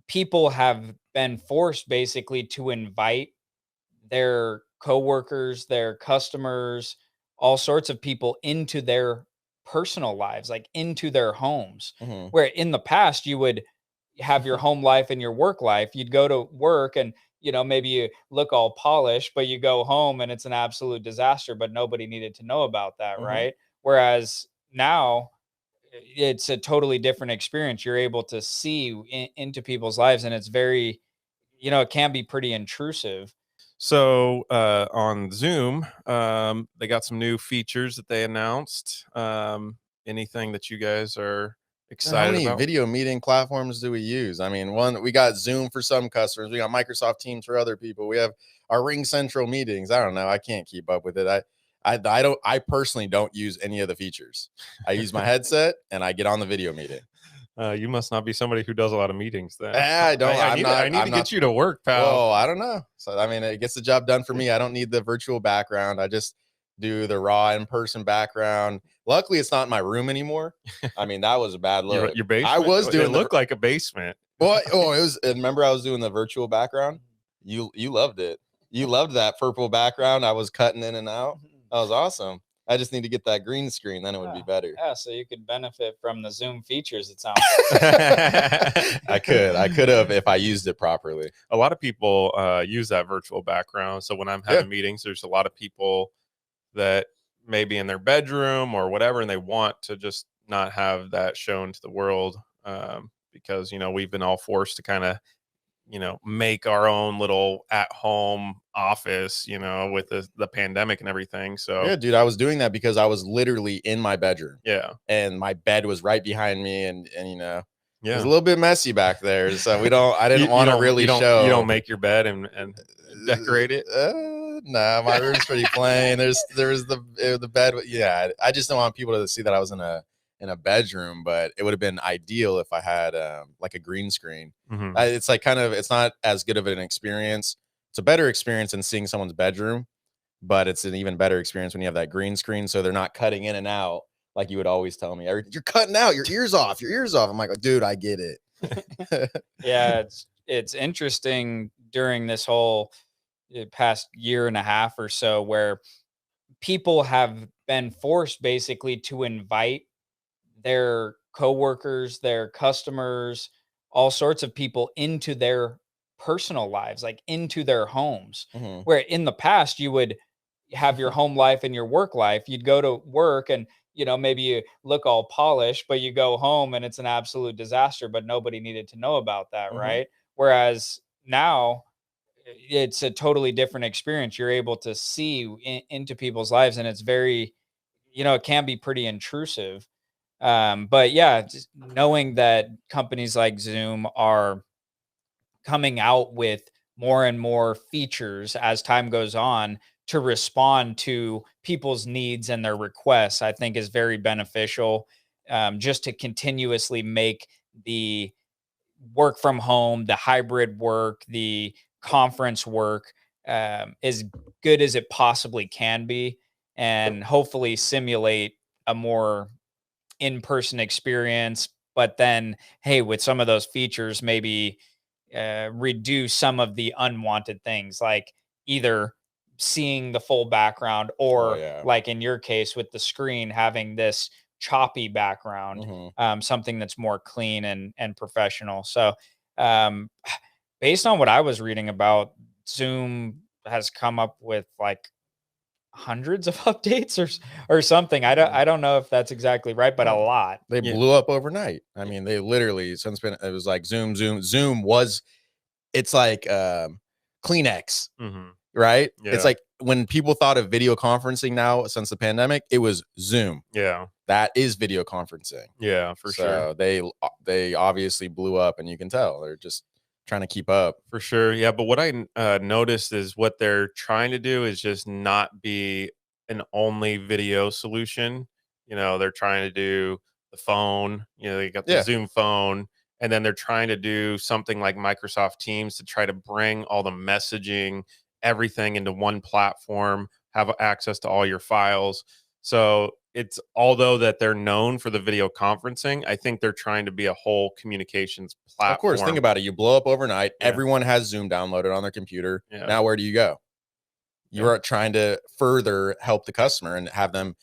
people have been forced basically to invite their coworkers, their customers, all sorts of people into their personal lives, like into their homes. Mhm. Where in the past you would have your home life and your work life. You'd go to work and maybe you look all polished, but you go home and it's an absolute disaster, but nobody needed to know about that, Mhm. right? Whereas now it's a totally different experience. You're able to see into people's lives, and it's very, it can be pretty intrusive. So on Zoom, they got some new features that they announced. Anything that you guys are How excited many about? video meeting platforms do we use? I mean, we got Zoom for some customers, we got Microsoft Teams for other people. We have our Ring Central meetings. I don't know. I can't keep up with it. I personally don't use any of the features. I use my headset and I get on the video meeting. You must not be somebody who does a lot of meetings then. I don't. I need to get you to work, pal. Well, I don't know. So I mean, it gets the job done for me. I don't need the virtual background. I just do the raw in-person background. Luckily, it's not in my room anymore. I mean, that was a bad look. Your basement. I was doing. It looked like a basement. Well, it was. Remember, I was doing the virtual background. You loved it. You loved that purple background. I was cutting in and out. That was awesome. I just need to get that green screen, then it would be better. Yeah, so you could benefit from the Zoom features, it sounds like. I could have if I used it properly. A lot of people use that virtual background. So when I'm having meetings, there's a lot of people that may be in their bedroom or whatever, and they want to just not have that shown to the world because, we've been all forced to kind of make our own little at-home office, with the pandemic and everything. So yeah, dude, I was doing that because I was literally in my bedroom. Yeah. And my bed was right behind me, and yeah, it was a little bit messy back there. So I didn't want to really show. You don't make your bed and decorate it? Nah, my room's pretty plain. There's the bed. Yeah, I just don't want people to see that I was in a bedroom, but it would have been ideal if I had like a green screen. Mm-hmm. It's like it's not as good of an experience. It's a better experience than seeing someone's bedroom, but it's an even better experience when you have that green screen, so they're not cutting in and out like you would always tell me. You're cutting out, your ears off. I'm like, dude, I get it. Yeah, it's interesting during this whole past year and a half or so where people have been forced basically to invite their coworkers, their customers, all sorts of people into their personal lives, like into their homes. Mm-hmm. Where in the past you would have your home life and your work life. You'd go to work and maybe you look all polished, but you go home and it's an absolute disaster, but nobody needed to know about that, Mm-hmm. right? Whereas now it's a totally different experience. You're able to see into people's lives, and it's very, it can be pretty intrusive. But yeah, just knowing that companies like Zoom are coming out with more and more features as time goes on to respond to people's needs and their requests, I think is very beneficial. Just to continuously make the work from home, the hybrid work, the conference work as good as it possibly can be, and hopefully simulate a more in-person experience. But then, hey, with some of those features, maybe reduce some of the unwanted things, like either seeing the full background or like in your case with the screen having this choppy background, something that's more clean and professional. So based on what I was reading about, Zoom has come up with like hundreds of updates or something. I don't know if that's exactly right, but a lot. They blew up overnight. I mean, they literally it was like Zoom was, it's like Kleenex, right? Yeah. It's like when people thought of video conferencing now since the pandemic, it was Zoom. Yeah, that is video conferencing. Yeah, for sure. They obviously blew up, and you can tell they're just trying to keep up. For sure. Yeah, but what I noticed is what they're trying to do is just not be an only video solution. They're trying to do the phone. They got the Zoom phone, and then they're trying to do something like Microsoft Teams to try to bring all the messaging, everything into one platform, have access to all your files. So it's, although that they're known for the video conferencing, I think they're trying to be a whole communications platform. Of course, think about it. You blow up overnight. Yeah. Everyone has Zoom downloaded on their computer. Yeah. Now, where do you go? You Yeah. are trying to further help the customer and have them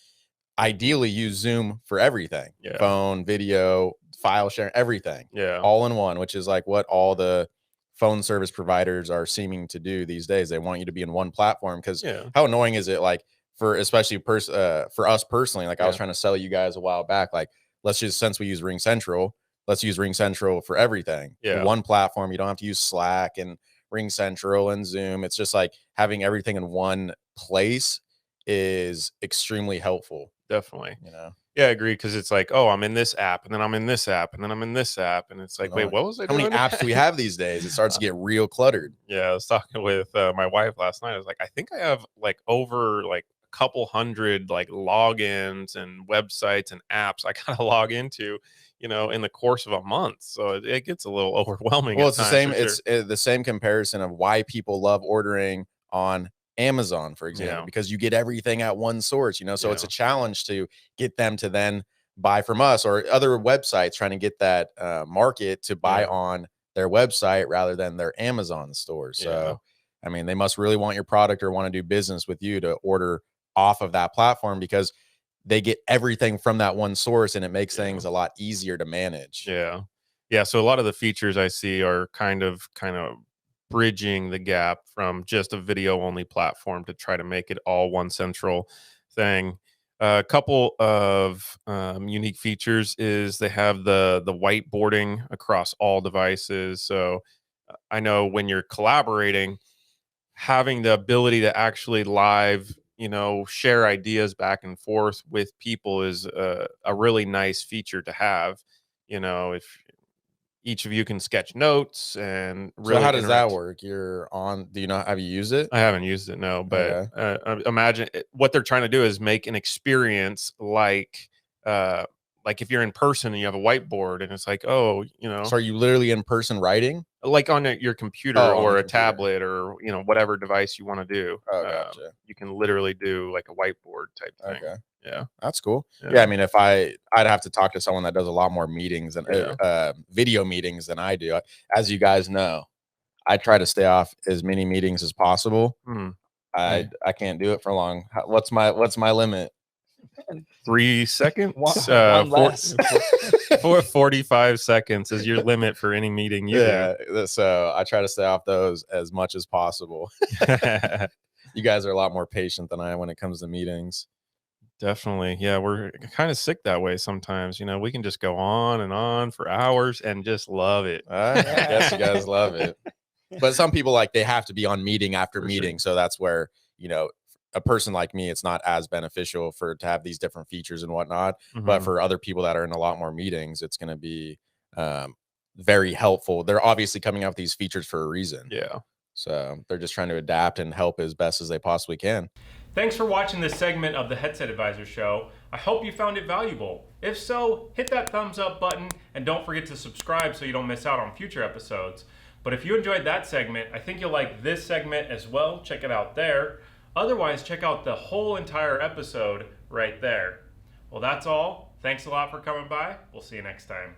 ideally use Zoom for everything. Yeah. Phone, video, file sharing, everything. Yeah. All in one, which is like what all the phone service providers are seeming to do these days. They want you to be in one platform, because Yeah. how annoying is it, like, for especially for us personally, like I was Yeah. trying to sell you guys a while back, like, let's just, since we use Ring Central, let's use Ring Central for everything. Yeah. One platform. You don't have to use Slack and Ring Central and Zoom. It's just like having everything in one place is extremely helpful. Definitely. You know? Yeah, I agree, because it's like, oh, I'm in this app, and then I'm in this app, and then I'm in this app, and it's like, wait, what was I How doing? many apps do we have these days? It starts to get real cluttered. Yeah, I was talking with my wife last night. I was like, I think I have like over like a couple hundred like logins and websites and apps I gotta log into, you know, in the course of a month. So it gets a little overwhelming. Well, at it's the times, same. for sure. It's the same comparison of why people love ordering on Amazon, for example, Yeah. because you get everything at one source. You know, so it's Yeah. a challenge to get them to then buy from us or other websites, trying to get that market to buy Yeah. on their website rather than their Amazon store. So, Yeah. I mean, they must really want your product or want to do business with you to order off of that platform, because they get everything from that one source, and it makes Yeah. things a lot easier to manage. Yeah. Yeah. So a lot of the features I see are kind of bridging the gap from just a video only platform to try to make it all one central thing. A couple of unique features is they have the whiteboarding across all devices. So I know when you're collaborating, having the ability to actually live, you know, share ideas back and forth with people is a really nice feature to have. You know, if each of you can sketch notes and really So how does that interact. work? You're on, do you know, have you used it? I haven't used it, no, but Okay. imagine what they're trying to do is make an experience like if you're in person and you have a whiteboard and it's like, oh, you know, So are you literally in person writing? like on your computer Oh, on or the a computer. tablet or, you know, whatever device you want to do. Oh, gotcha. You can literally do like a whiteboard type thing. Okay. Yeah. That's cool. Yeah. Yeah, I mean, if I'd have to talk to someone that does a lot more meetings and Yeah. video meetings than I do. As you guys know, I try to stay off as many meetings as possible. Hmm. I can't do it for long. What's my limit? 3 seconds. One less. 45 seconds is your limit for any meeting you Yeah, so I try to stay off those as much as possible. do. You guys are a lot more patient than I am when it comes to meetings. Definitely. Yeah, we're kind of sick that way sometimes. You know, we can just go on and on for hours and just love it. I guess you guys love it. But some people, like, they have to be on meeting after For meeting. So that's where, you know, a person like me, it's not as beneficial to have these different features and whatnot. But Mhm. for other people that are in a lot more meetings, it's going to be very helpful. They're obviously coming out with these features for a reason. Yeah. So they're just trying to adapt and help as best as they possibly can. Thanks for watching this segment of the Headset Advisor Show. I hope you found it valuable. If so, hit that thumbs up button and don't forget to subscribe so you don't miss out on future episodes. But if you enjoyed that segment, I think you'll like this segment as well. Check it out there. Otherwise, check out the whole entire episode right there. Well, that's all. Thanks a lot for coming by. We'll see you next time.